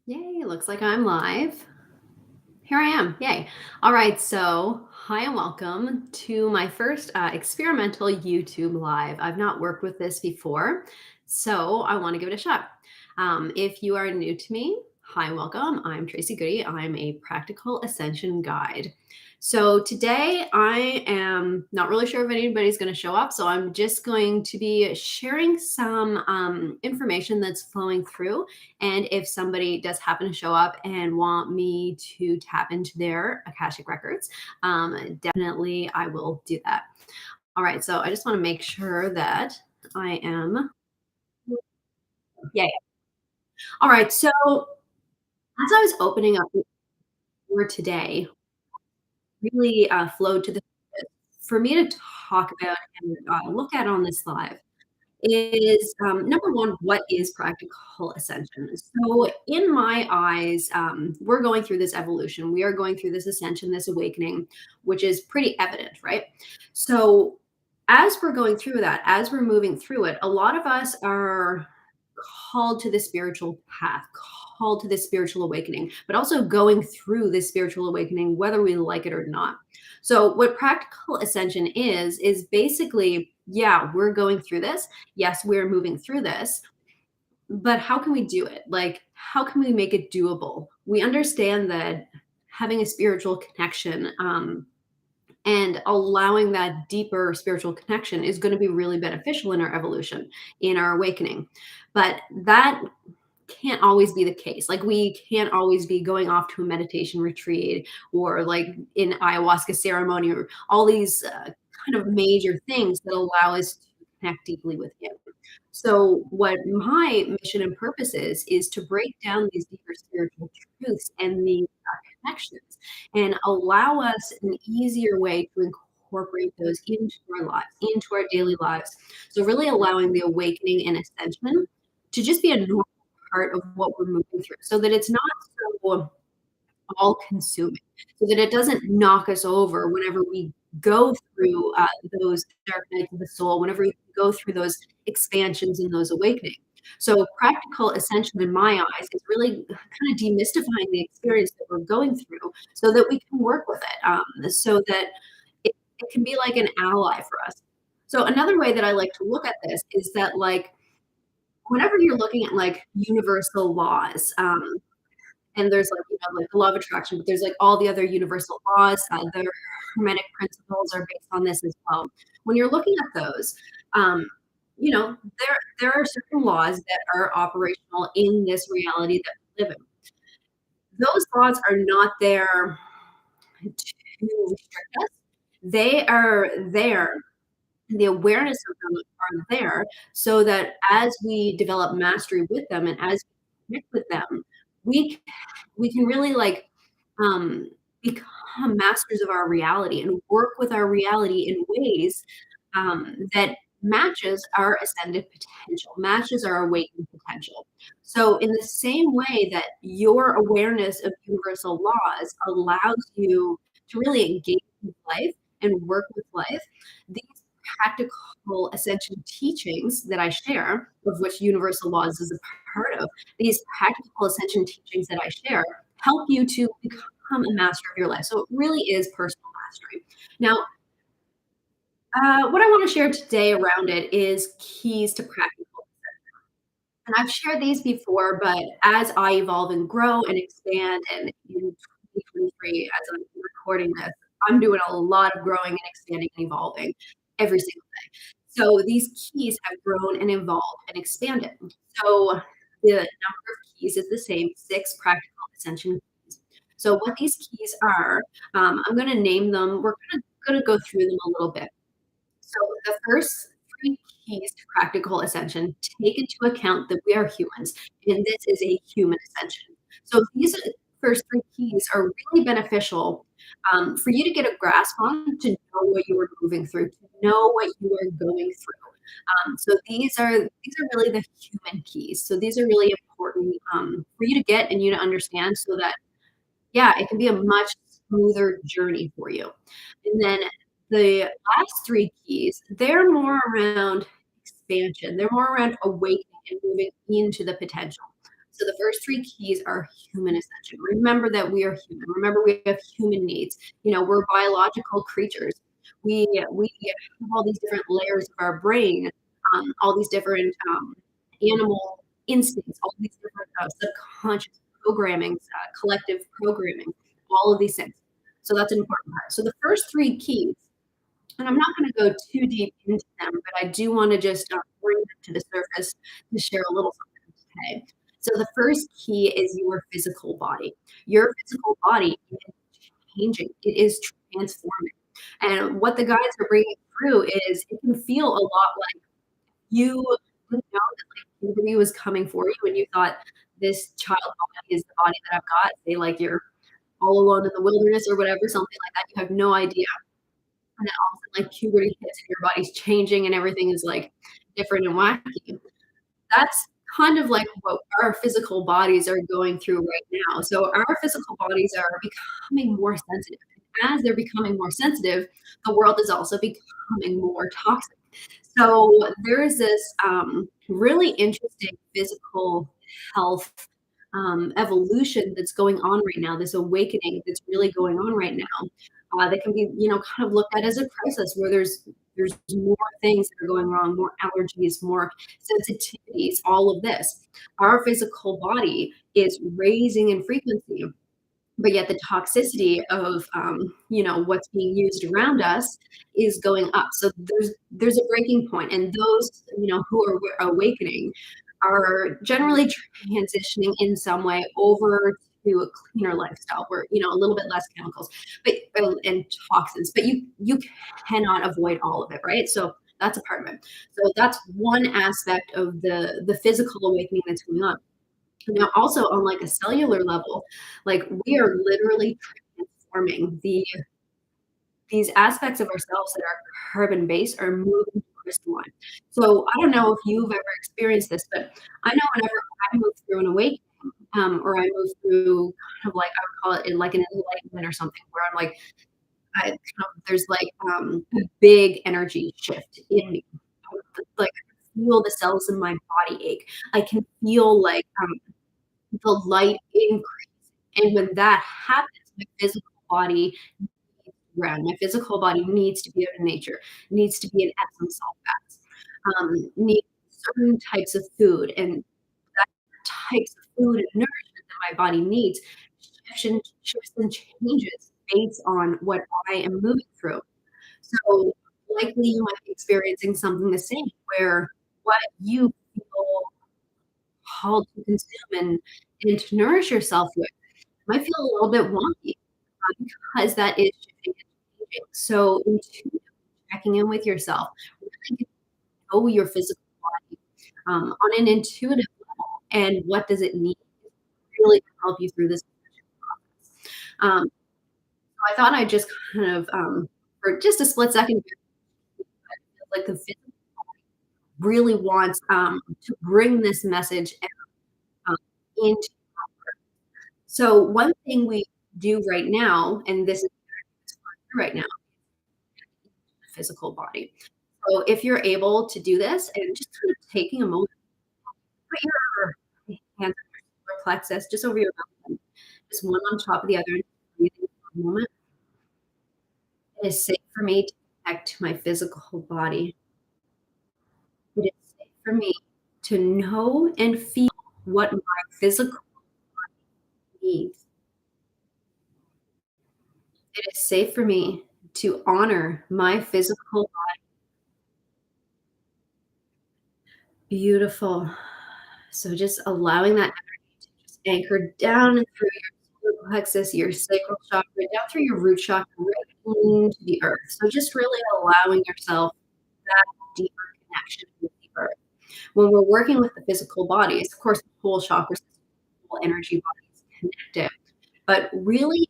Yay, looks like I'm live. Here I am. Yay. All right. So, hi and welcome to my first experimental YouTube live. I've not worked with this before, so I want to give it a shot. If you are new to me, hi and welcome. I'm Tracy Goody. I'm a practical ascension guide. So, today I am not really sure if anybody's going to show up. So, I'm just going to be sharing some information that's flowing through, and if somebody does happen to show up and want me to tap into their Akashic records, definitely I will do that. All right. So I just want to make sure that I am. Yeah. All right. So as I was opening up for today, really flowed to the for me to talk about and look at on this live is number one, what is practical ascension? So, in my eyes, we're going through this evolution. We are going through this ascension, this awakening, which is pretty evident, right? So, as we're going through that, as we're moving through it, a lot of us are called to the spiritual path, called to this spiritual awakening, but also going through this spiritual awakening, whether we like it or not. So, what practical ascension is basically, yeah, we're going through this. Yes, we're moving through this, but how can we do it? Like, how can we make it doable? We understand that having a spiritual connection and allowing that deeper spiritual connection is going to be really beneficial in our evolution, in our awakening. But that can't always be the case. Like, we can't always be going off to a meditation retreat or like in ayahuasca ceremony or all these kind of major things that allow us to connect deeply with him. So what my mission and purpose is to break down these deeper spiritual truths and the connections and allow us an easier way to incorporate those into our lives, into our daily lives. So really allowing the awakening and ascension to just be a normal part of what we're moving through so that it's not so all consuming, so that it doesn't knock us over whenever we go through those dark nights of the soul, whenever we go through those expansions and those awakenings. So, practical ascension, in my eyes, is really kind of demystifying the experience that we're going through so that we can work with it, so that it can be like an ally for us. So, another way that I like to look at this is that, like, whenever you're looking at like universal laws, and there's like, like the law of attraction, but there's like all the other universal laws. The hermetic principles are based on this as well. When you're looking at those, um, there are certain laws that are operational in this reality that we live in. Those laws are not there to restrict us. They are there. The awareness of them are there so that as we develop mastery with them and as we connect with them, we we can really like um, become masters of our reality and work with our reality in ways that matches our ascended potential, matches our awakened potential. So, in the same way that your awareness of universal laws allows you to really engage with life and work with life, these practical ascension teachings that I share, of which universal laws is a part of, these practical ascension teachings that I share help you to become a master of your life. So it really is personal mastery. Now, what I want to share today around it is keys to practical. And I've shared these before, but as I evolve and grow and expand, and in 2023, as I'm recording this, I'm doing a lot of growing and expanding and evolving every single day. So these keys have grown and evolved and expanded. So the number of keys is the same, 6 practical ascension keys. So what these keys are, I'm going to name them. We're going to go through them a little bit. So the first 3 keys to practical ascension take into account that we are humans, and this is a human ascension. So these first 3 keys are really beneficial for you to get a grasp on, to know what you are moving through, to know what you are going through. So these are really the human keys. So these are really important for you to get and you to understand, so that yeah, it can be a much smoother journey for you. And then the last 3 keys, they're more around expansion. They're more around awakening and moving into the potential. So the first three keys are human ascension. Remember that we are human. Remember we have human needs. We're biological creatures. We have all these different layers of our brain, all these different animal instincts, all these different subconscious programming, collective programming, all of these things. So that's an important part. So the first three keys, and I'm not going to go too deep into them, but I do want to just bring them to the surface to share a little something today. So the first key is your physical body. Your physical body is changing. It is transforming. And what the guides are bringing through is it can feel a lot like you didn't know that like puberty was coming for you and you thought this child body is the body that I've got. Say like you're all alone in the wilderness or whatever, something like that. You have no idea. And then all of a sudden like puberty hits and your body's changing and everything is like different and wacky. That's kind of like what our physical bodies are going through right now. So our physical bodies are becoming more sensitive. As they're becoming more sensitive, the world is also becoming more toxic. So there is this really interesting physical health evolution that's going on right now, this awakening that's really going on right now. That can be, kind of looked at as a crisis where there's more things that are going wrong, more allergies, more sensitivities, all of this. Our physical body is raising in frequency, but yet the toxicity of what's being used around us is going up. So there's a breaking point, and those who are awakening are generally transitioning in some way over to a cleaner lifestyle where a little bit less chemicals but and toxins, but you cannot avoid all of it, right? So that's a part of it. So that's one aspect of the physical awakening that's going on. Now, also on like a cellular level, like we are literally transforming these aspects of ourselves that are carbon based are moving to crystalline. So I don't know if you've ever experienced this, but I know whenever I move through an awakening, or I move through kind of like I would call it like an enlightenment or something, where I'm like, there's like a big energy shift in me. Like I can feel the cells in my body ache. I can feel like the light increase. And when that happens, my physical body needs to ground. My physical body needs to be out in nature, needs to be in Epsom salt baths, needs certain types of food. And that types of food and nourishment that my body needs shifts and changes based on what I am moving through. So likely you might be experiencing something the same where what you feel called to consume and to nourish yourself with might feel a little bit wonky because that is shifting and changing. So intuitively checking in with yourself, really get to know your physical body on an intuitive level and what does it need really to help you through this process. So I thought I'd just kind of for just a split second, like the physical really wants to bring this message into. So one thing we do right now, and this is right now, physical body. So if you're able to do this and just kind of taking a moment, put your hands on your solar plexus, just over your mouth, just one on top of the other, and breathing for a moment. It is safe for me to connect to my physical body. It is safe for me to know and feel what my physical needs. It is safe for me to honor my physical body. Beautiful. So just allowing that energy to just anchor down and through your solar plexus, your sacral chakra, down through your root chakra, right into the earth. So just really allowing yourself that deeper connection with the earth. When we're working with the physical bodies, of course, the whole chakra system, the whole energy body is connected. But really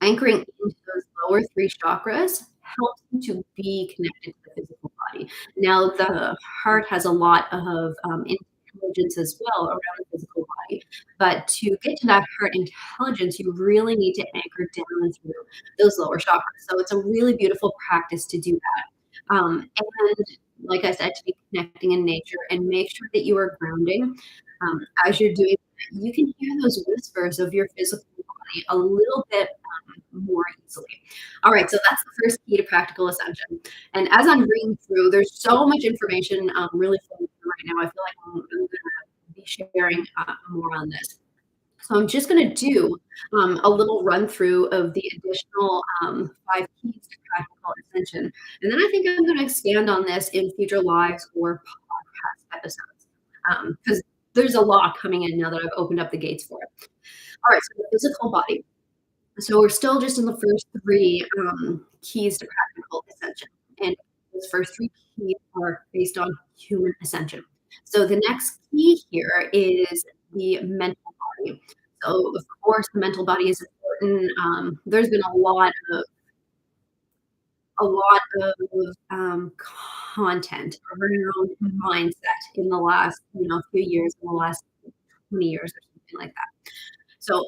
anchoring into those lower three chakras helps you to be connected to the physical body. Now, the heart has a lot of intelligence as well around the physical body, but to get to that heart intelligence, you really need to anchor down through those lower chakras. So it's a really beautiful practice to do that. And like I said, to be connecting in nature and make sure that you are grounding. As you're doing that, you can hear those whispers of your physical body a little bit more easily. All right, so that's the first key to practical ascension. And as I'm reading through, there's so much information really flowing through right now. I feel like I'm going to be sharing more on this. So I'm just going to do a little run through of the additional 5 keys to practical ascension. And then I think I'm going to expand on this in future lives or podcast episodes because there's a lot coming in now that I've opened up the gates for it. All right, so the physical body. So we're still just in the first 3 keys to practical ascension. And those first 3 keys are based on human ascension. So the next key here is the mental body. So of course the mental body is important. There's been a lot of content around mindset in the last few years, in the last 20 years or something like that. So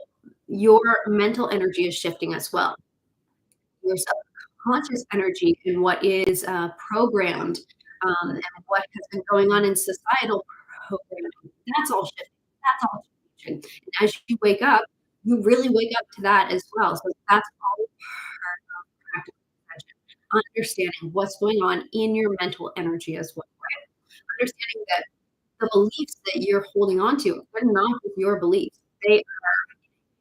your mental energy is shifting as well. Your subconscious energy and what is programmed and what has been going on in societal programming, that's all shifting. That's all changing. And as you wake up, you really wake up to that as well. So that's all part of practical attention. Understanding what's going on in your mental energy as well. Right? Understanding that the beliefs that you're holding on to, they're not just your beliefs. They are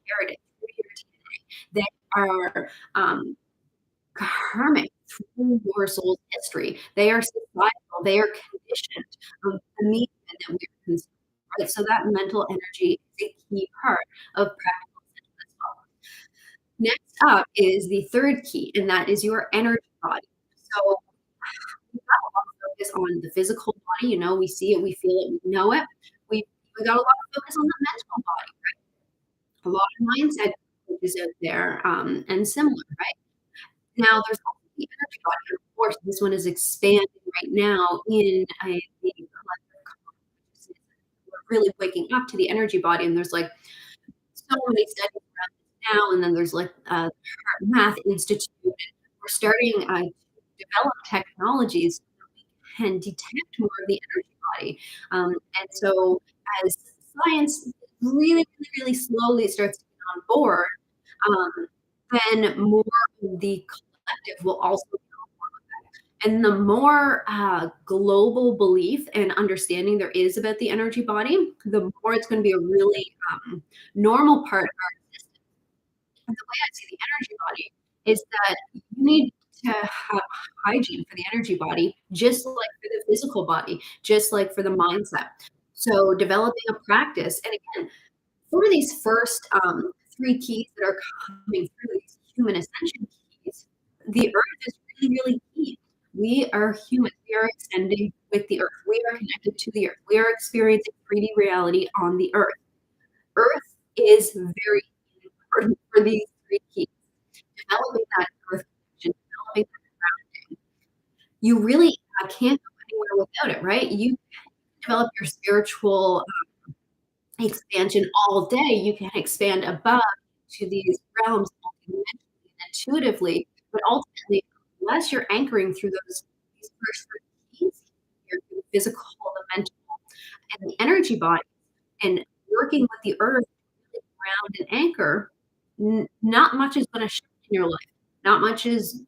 inherited through your DNA. They are karmic through your soul's history. They are societal. They are conditioned the media that we're consuming. Right? So that mental energy is a key part of practical ascension as well. Next up is the third key, and that is your energy body. So we've got a lot of focus on the physical body. We see it, we feel it, we know it. We got a lot of focus on the mental body, right? A lot of mindset is out there and similar, right? Now, there's also the energy body. Of course, this one is expanding right now in the collective consciousness. We're really waking up to the energy body, and there's like so many studies around this now. And then there's like the Heart Math Institute. And we're starting to develop technologies that we can detect more of the energy body. And so, as science really, really, really slowly starts to get on board, um, then more of the collective will also be on board with that. And the more global belief and understanding there is about the energy body, the more it's going to be a really normal part of our existence. And the way I see the energy body is that you need to have hygiene for the energy body, just like for the physical body, just like for the mindset. So developing a practice, and again, for these first 3 keys that are coming through, these human ascension keys, the earth is really, really key. We are humans. We are extending with the earth. We are connected to the earth. We are experiencing 3D reality on the earth. Earth is very important for these 3 keys. Developing that earth connection, developing that grounding. You really can't go anywhere without it, right? You develop your spiritual expansion all day. You can expand above to these realms multidimensionally and intuitively, but ultimately, unless you're anchoring through these first 3 keys, the physical, the mental, and the energy body, and working with the earth to really ground and anchor, not much is going to shift in your life. Not much is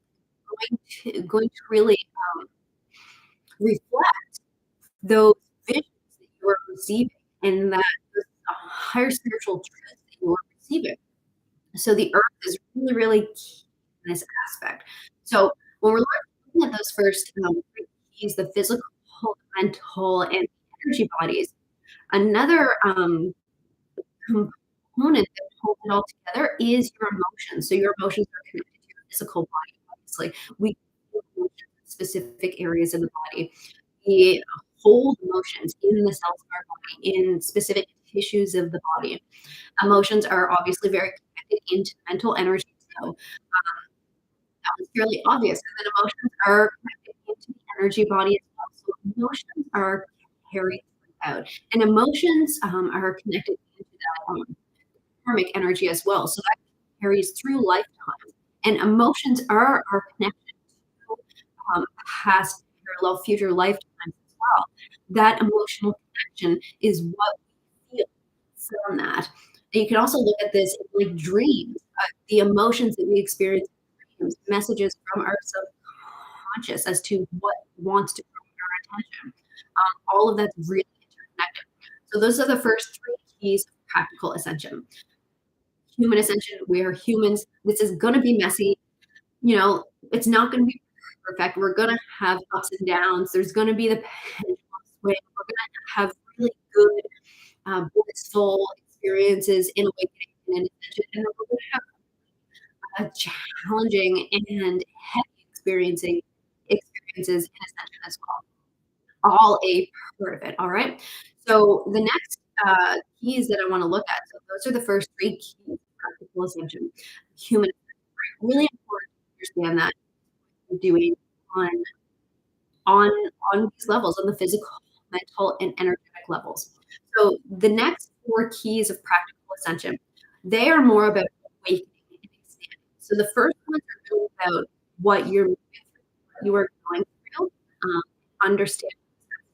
going to really reflect those visions that you are receiving and that those higher spiritual truths that you are receiving. So the earth is really, really key in this aspect. So when we're looking at those first 3 keys, the physical, the mental, and the energy bodies, another component that holds it all together is your emotions. So your emotions are connected to your physical body, obviously. We feel emotions in specific areas of the body. We hold emotions in the cells of our body, in specific tissues of the body. Emotions are obviously very connected into mental energy. So that was fairly obvious. And then emotions are connected into the energy body as well. So emotions are carried out. And emotions are connected into that karmic energy as well. So that carries through lifetimes. And emotions are connected to past, parallel, future lifetimes as well. That emotional connection is what from that. And you can also look at this in like dreams, the emotions that we experience in dreams, messages from our subconscious as to what wants to bring our attention. All of that's really interconnected. So those are the first three keys of practical ascension. Human ascension, we are humans. This is going to be messy. It's not going to be perfect. We're going to have ups and downs. There's going to be the pendulum swing. We're going to have really good, blissful experiences in awakening and ascension. And then we're going to have challenging and heavy experiences in ascension as well. All a part of it. All right. So the next keys that I want to look at. So those are the first three keys of practical ascension. Human, really important to understand that we're doing on on on these levels, on the physical, mental, and energetic levels. So the next four keys of practical ascension, they are more about awakening and expanding. So the first ones are really about what you are going through, understanding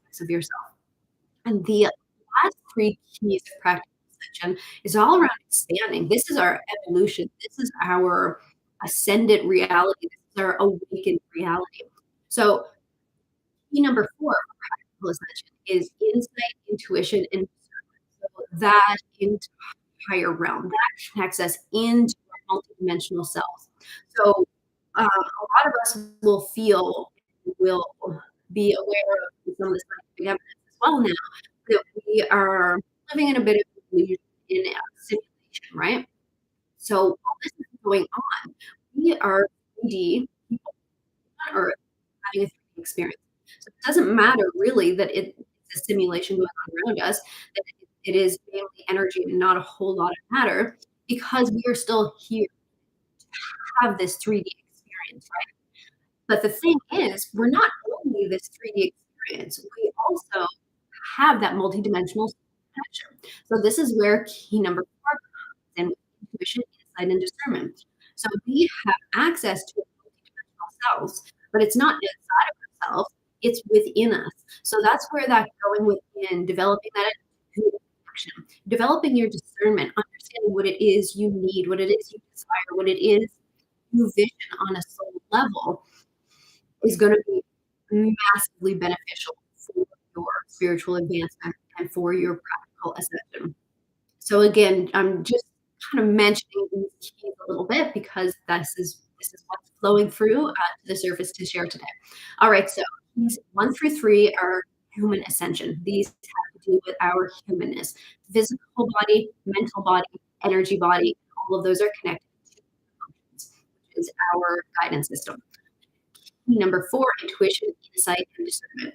aspects of yourself. And the last three keys of practical ascension is all around expanding. This is our evolution. This is our ascendant reality. This is our awakened reality. So key number four for practical ascension is insight, intuition, and discernment. So that entire realm that connects us into our multidimensional selves. So a lot of us will be aware of some of the scientific evidence as well now that we are living in a bit of illusion in a simulation, right? So while this is going on, we are 3D people on Earth having a 3D experience. So it doesn't matter really that it's a simulation going on around us, that it is mainly energy and not a whole lot of matter, because we are still here to have this 3D experience, right? But the thing is, we're not only this 3D experience, we also have that multidimensional connection. So this is where key number four comes in with intuition, insight, and discernment. So we have access to multidimensional selves, but it's not inside of ourselves, it's within us. So that's where that going within, developing that intuitive connection, developing your discernment, understanding what it is you need, what it is you desire, what it is you vision on a soul level is going to be massively beneficial for your spiritual advancement and for your practical ascension. So again, I'm just kind of mentioning these keys a little bit because this is what's flowing through to the surface to share today. All right, so keys 1 through 3 are human ascension. These have to do with our humanness, physical body, mental body, energy body. All of those are connected to emotions, which is our guidance system. Key number four, intuition, insight, and discernment.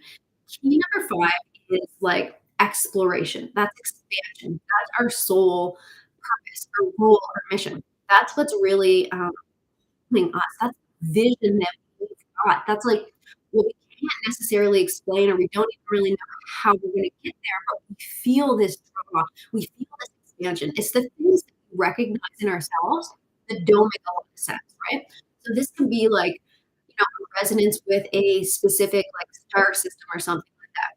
Key number five is like exploration. That's expansion. That's our soul purpose, our role, our mission. That's what's really helping us. That's the vision that we've got. That's like what we can't necessarily explain, or we don't even really know how we're going to get there, but we feel this draw. We feel this expansion. It's the things that we recognize in ourselves that don't make a lot of sense, right? So this can be like, a resonance with a specific like star system or something like that.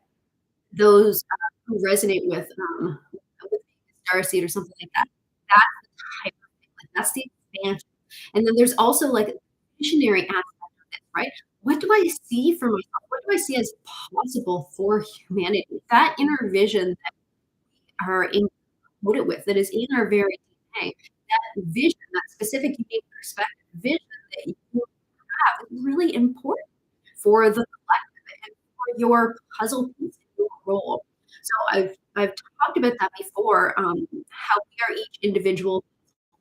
Those who resonate with the star seed or something like that. That's the type of thing. Like that's the expansion. And then there's also like a visionary aspect of this, right? What do I see for myself? What do I see as possible for humanity? That inner vision that we are encoded with, that is in our very DNA, that vision, that specific unique perspective, vision that you have is really important for the collective and for your puzzle piece, your role. So I've talked about that before, how we are each individual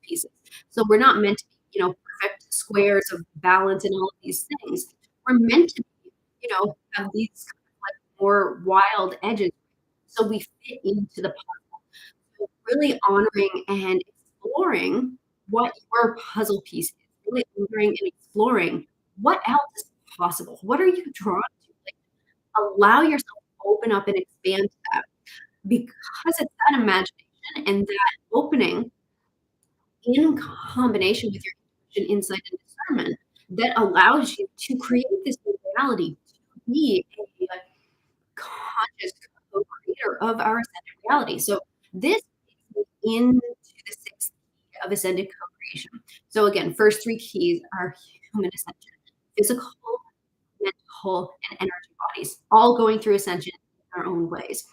pieces. So we're not meant to be, perfect squares of balance and all of these things. We're meant to be, have these kind of like more wild edges. So we fit into the puzzle. So really honoring and exploring what your puzzle piece is, really honoring and exploring what else is possible. What are you drawn to? Like allow yourself to open up and expand to that because it's that imagination and that opening in combination with your intuition, insight, and discernment that allows you to create this new reality, to be a conscious co-creator of our ascended reality. So this makes into the sixth key of ascended co-creation. So again, first three keys are human ascension, physical, mental, and energy bodies, all going through ascension in our own ways.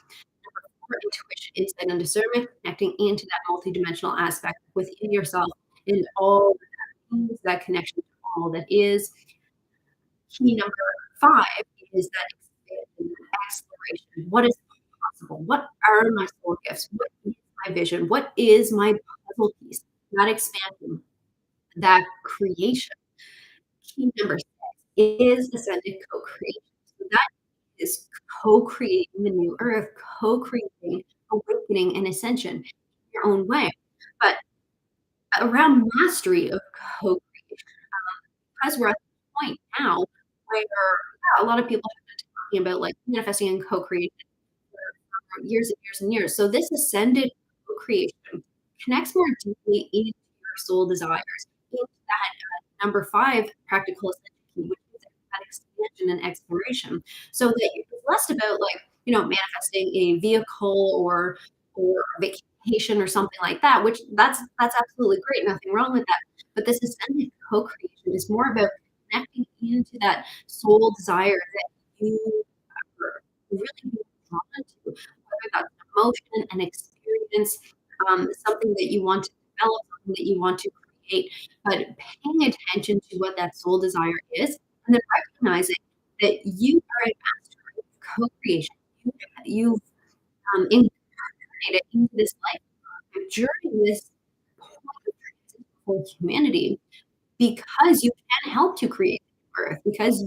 Number four, intuition, insight, and discernment, connecting into that multidimensional aspect within yourself and all that means, that connection to all that is. Key number five is that expansion, that exploration. What is possible? What are my soul gifts? What is my vision? What is my puzzle piece? That expansion, that creation. Key number six is ascended co-creation. So that is co-creating the new earth, co-creating awakening and ascension in your own way. But around mastery of co-creation, because we're at the point now where a lot of people have been talking about like manifesting and co-creation for years and years and years. So this ascended co-creation connects more deeply into your soul desires, into that number five practical ascension key, which is that expansion and exploration. So that it's less about like, manifesting a vehicle or a vacation or something like that, which that's absolutely great, nothing wrong with that. But this ascended co-creation is more about connecting into that soul desire that you are really drawn to, whether that's an emotion, an experience, something that you want to develop, something that you want to create, but paying attention to what that soul desire is, and then recognizing that you are a master of co-creation. You've incarnated into this life during this point of transition for humanity because you can help to create the earth, because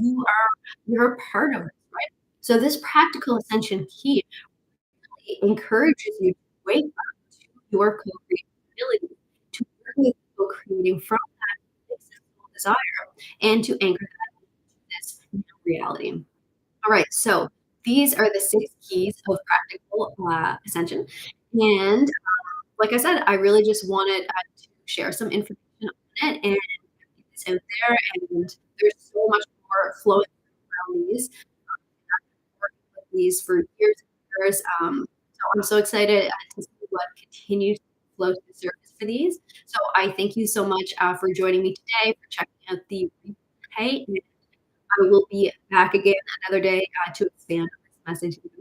you're a part of it, right? So this practical ascension key encourages you to wake up to your co-creating ability, to work with co-creating from that physical desire, and to anchor that into this new reality. All right, so these are the six keys of practical ascension. And like I said, I really just wanted to share some information on it and get this out there. And there's so much more flowing around these. Working with these for years and years. So I'm so excited to see what continues to flow to the surface for these. So I thank you so much for joining me today, for checking out the replay. And I will be back again another day to expand on this message even